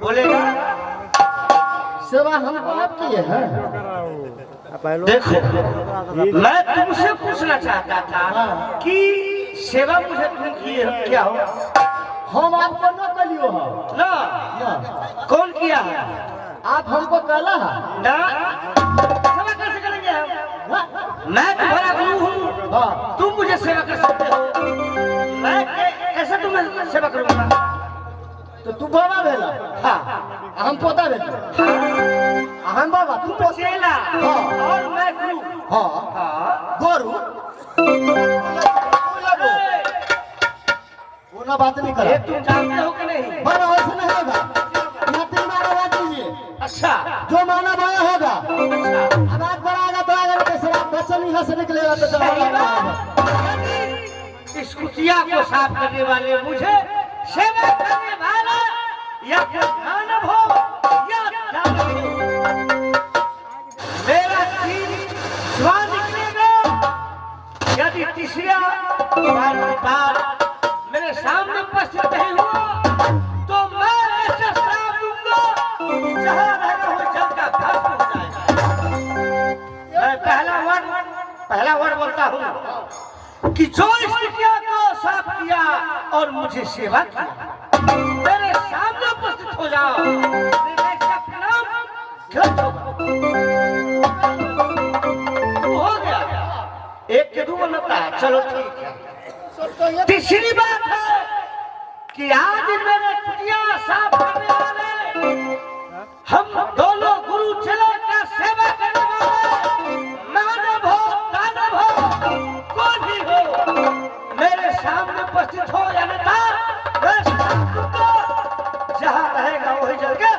बोलेगा सेवा हम आप किए हैं। देखो मैं तुमसे पूछना चाहता था कि सेवा मुझे तुम किए हो क्या हो? हम आपको न कलियो हो ना ना, कौन किया है? आप हमको कहला है ना सेवा कैसे करेंगे हम? मैं तुम्हारा गुरु हूँ, हाँ। तुम मुझे सेवा कर सकते हो, मैं कैसे तुम्हें सेवा करूंगा? तो तू बाबा भेला, हाँ हम पोता भेला, हम बाबा तू पोता। चेला हाँ। और मैं गुरु। हाँ हाँ गोरू वो ना बात नहीं ये करा। तुम जानते हो कि नहीं? माना वैसे नहीं होगा, यहाँ तीन माना बात दीजिए, अच्छा जो माना बाया होगा अच्छा आवाज बढ़ाएगा तो आगे कैसे बच्चन यहाँ से निकलेगा तो चला होगा। इस कुतिया को साफ करने वाले मुझे सेवा करने वाला या दानव हो या दानव हो, मेरा तीर स्वाद निकलेगा। यदि तीसरा बार मेरे सामने उपस्थित नहीं हुआ तो मैं ऐसा श्राप दूंगा जहां रहना हो जल का भस्म हो जाएगा। मैं पहला वर्ड बोलता हूँ कि जो इस कुतिया को साफ किया और मुझे सेवा किया, मेरे सामने उपस्थित हो जाओ, मेरा इसका प्रणाम ग्रंथ होगा। हो गया, एक के दो बनता है, चलो ठीक है। तीसरी बात है कि आज मेरे कुतिया साफ करने वाले हम दोनों गुरु चले का सेवा करने वाले मानव हो दानव हो कोई भी हो, मेरे सामने उपस्थित हो या नहीं जहां रहेगा वही जल के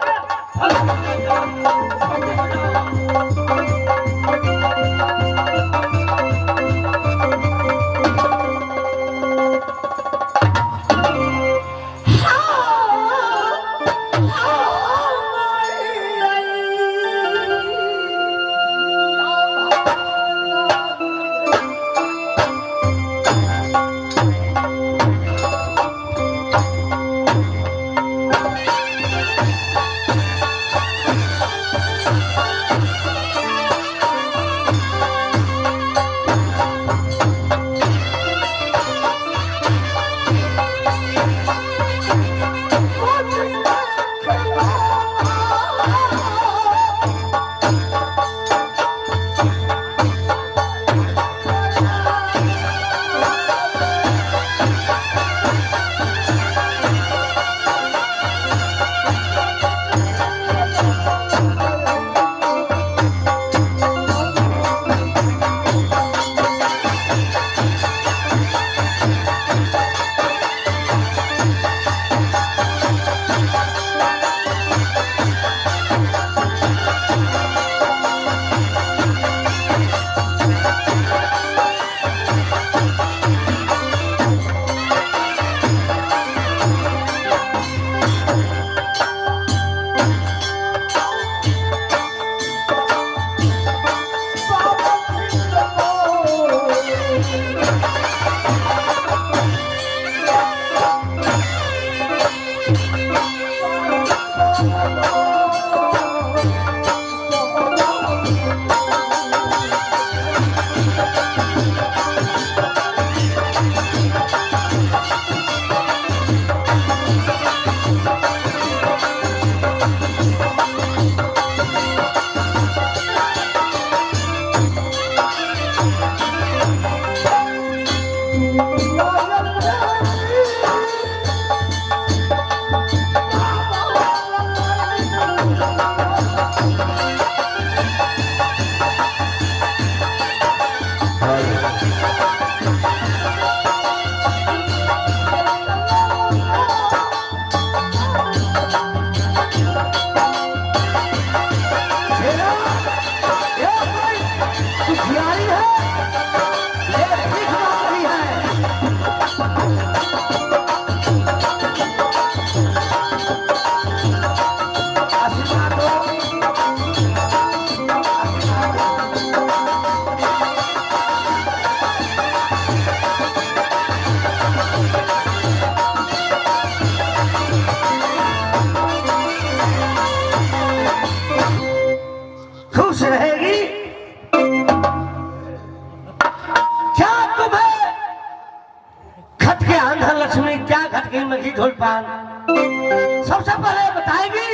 मेहमान, सबसे पहले बताएगी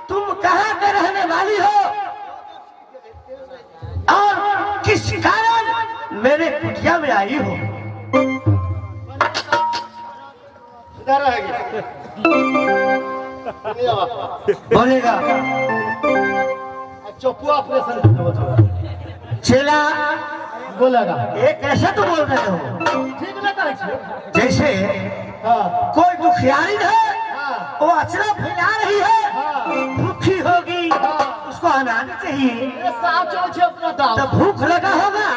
तुम कहाँ के रहने वाली हो और किस कारण मेरे कुटिया में आई हो। इधर रहेगी बोलेगा चौपुआ ऑपरेशन चेला बोलेगा ये कैसे तुम बोल रहे हो? ठीक ना कहे जैसे हाँ कोई दुखियारी है हाँ वो अचरा फैला रही है, हाँ भूखी होगी, उसको अनाज चाहिए, ये साफ चल छे अपना दाव तो भूख लगा होगा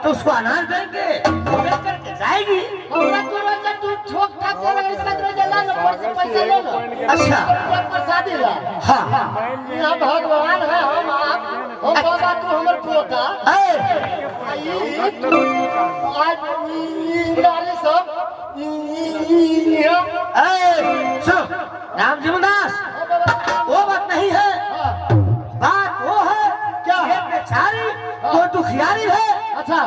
तो उसको अनाज देंगे, वो दे करके जाएगी। हमरा तो रोज तू ठोक ठाक कर रहा है, इसका तो जला लो, पैसा ले लो। अच्छा प्रसादी ला हाँ यहाँ भगवान है, हम बाबा तू हमर पोता ऐ, आज नारी सब सुनो राम जीवनदास, वो बात नहीं है, बात वो है क्या है बेचारी कोई दुखियारी है। अच्छा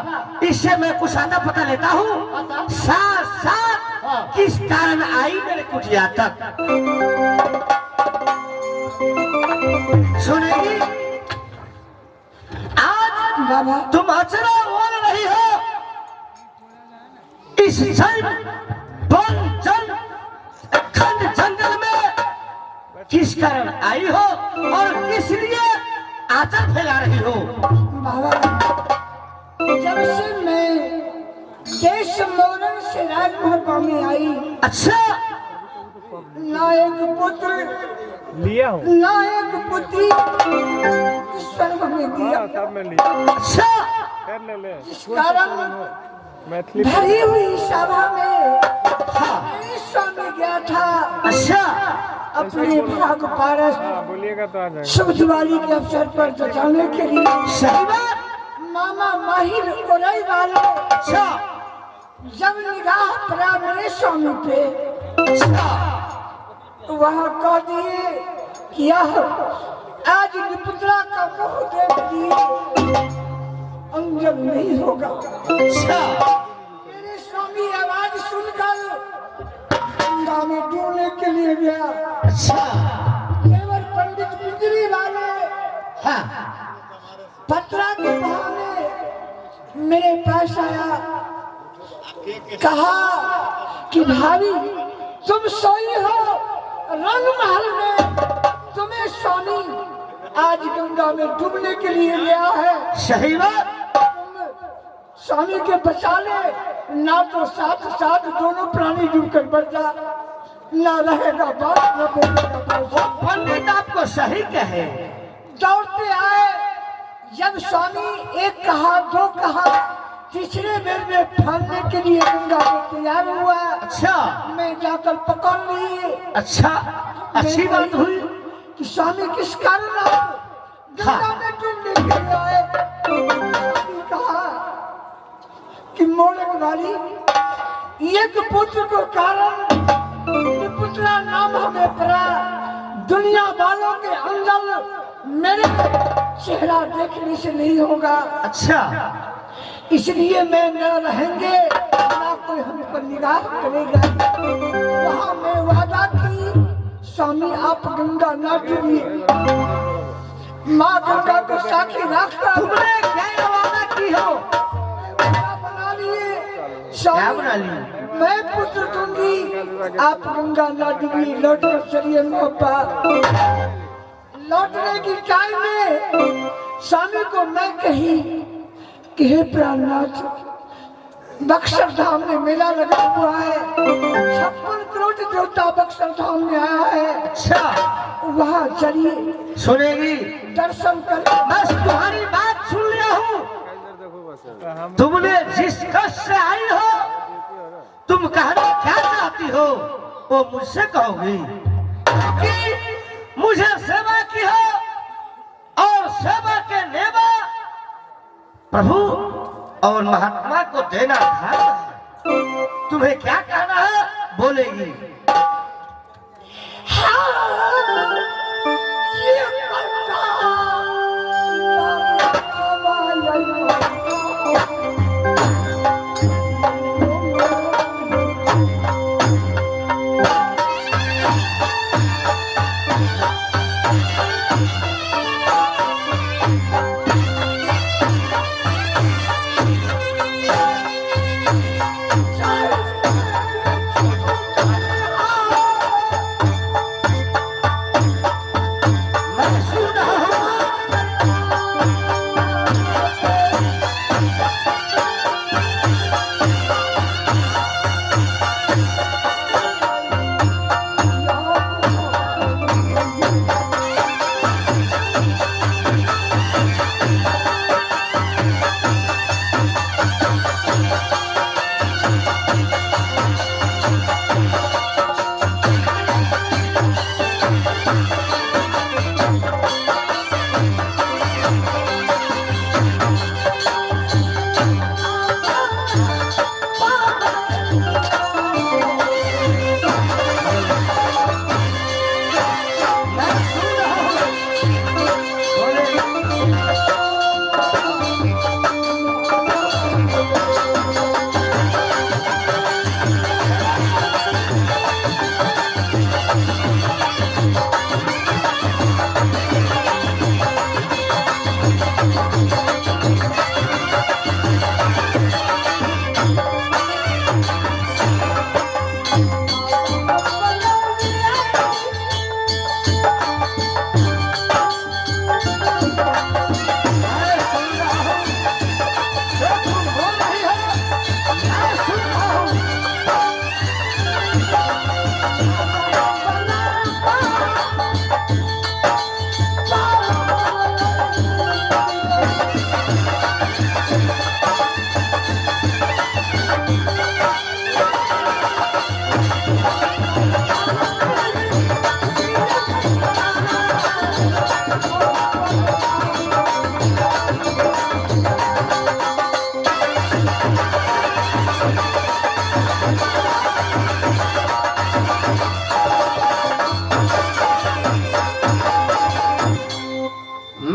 इससे मैं कुछ आता पता लेता हूँ, साथ साथ किस कारण आई मेरे कुटिया तक सुनेगी। आज बाबा तुम अचरा बोल रही हो, इस खंड जंगल में किस कारण आई हो और किस लिए आचर फैला रही हो। बाबा जब से मैं देश मोरन से राजमहल में आई, अच्छा ना एक पुत्र लिया हूँ ना एक पुत्री ईश्वर हमें दिया। सब में लिया अच्छा कर ले इस कारण मैथिली भरी हुई सभा में हाँ मेरे स्वामी गया था अच्छा अपने भाग पारस बोलिएगा तो आ जाएगा। शुभ दिवाली के अवसर पर जताने के लिए सही बात। मामा माहिर उड़ई वाले अच्छा जब निगाह पड़ा मेरे स्वामी पे अच्छा वहाँ कह दिए कि यह आज निपुत्रा का मुंह देख लिए अंजल नहीं होगा। अच्छा मेरे स्वामी आवाज सुनकर गंगा में डूबने के लिए गया। अच्छा केवल पंडित बिजली वाले हाँ पत्रा के बहाने मेरे पास आया, कहा कि भाभी तुम सोई हो रंग महल में, तुम्हें स्वामी आज गंगा में डूबने के लिए गया है, सही बात। तुम स्वामी के बचा ले, ना तो साथ साथ दोनों प्राणी डूबकर मर जा, ना रहेगा बात न बोलेगा बात। वो पंडित आपको सही कहे। दौड़ते आए, जब स्वामी एक कहा दो कहा, तीसरे बेर में फाड़ने के लिए गंगा को तैयार हुआ। अच्छा मैं जाकर पकड़ ली। अच्छा अच्छी बात हुई। कि स्वामी किस कारण आप गंगा में डूबने के लिए आए। स्वामी कहा कि मोड़क वाली एक पुत्र को कारण पुत्रा नाम हमें पड़ा, दुनिया वालों के अंदर मेरे चेहरा देखने से नहीं होगा, अच्छा इसलिए मैं न रहेंगे ना कोई हम पर निगाह करेगा। वहाँ मैं वादा की स्वामी आप गंगा ना डूबिए, माँ गंगा को साक्षी रखकर तुमने क्या वादा की हो? बना लिए। क्या बना स्वामी ली? मैं पुत्र दूंगी, आप गंगा ना डूबिए, लौट कर चलिए मोहब्बा। लौटने की टाइम में स्वामी को मैं कही कि हे प्राणनाथ, बक्सर धाम में मेला लगा हुआ है, 56 करोड़ देवता बक्सर धाम में आया है, अच्छा वहाँ चलिए सुनेगी। दर्शन कर। बस तुम्हारी बात सुन लिया हूँ। तुमने जिस कष्ट से आई हो, तुम कहना क्या चाहती हो वो मुझसे कहोगी कि मुझे सेवा की हो और सेवा के नेवा प्रभु और महात्मा को देना था। तुम्हें क्या कहना है बोलेगी।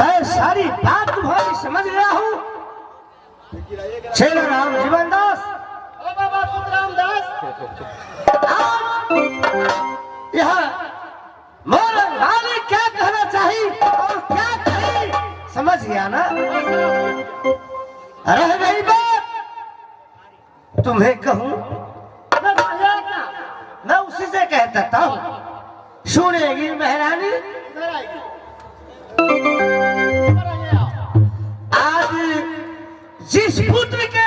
मैं सारी बात तुम्हारी समझ रहा हूँ। चलो राम जीवन दास, ओ बाबा सुखराम दास, यहाँ मोर वाली क्या कहना चाहिए और क्या कही, समझ गया ना? रह गई बात तुम्हें कहूँ, मैं उसी से कह देता हूँ। सुनेगी महारानी, आज जिस पुत्र के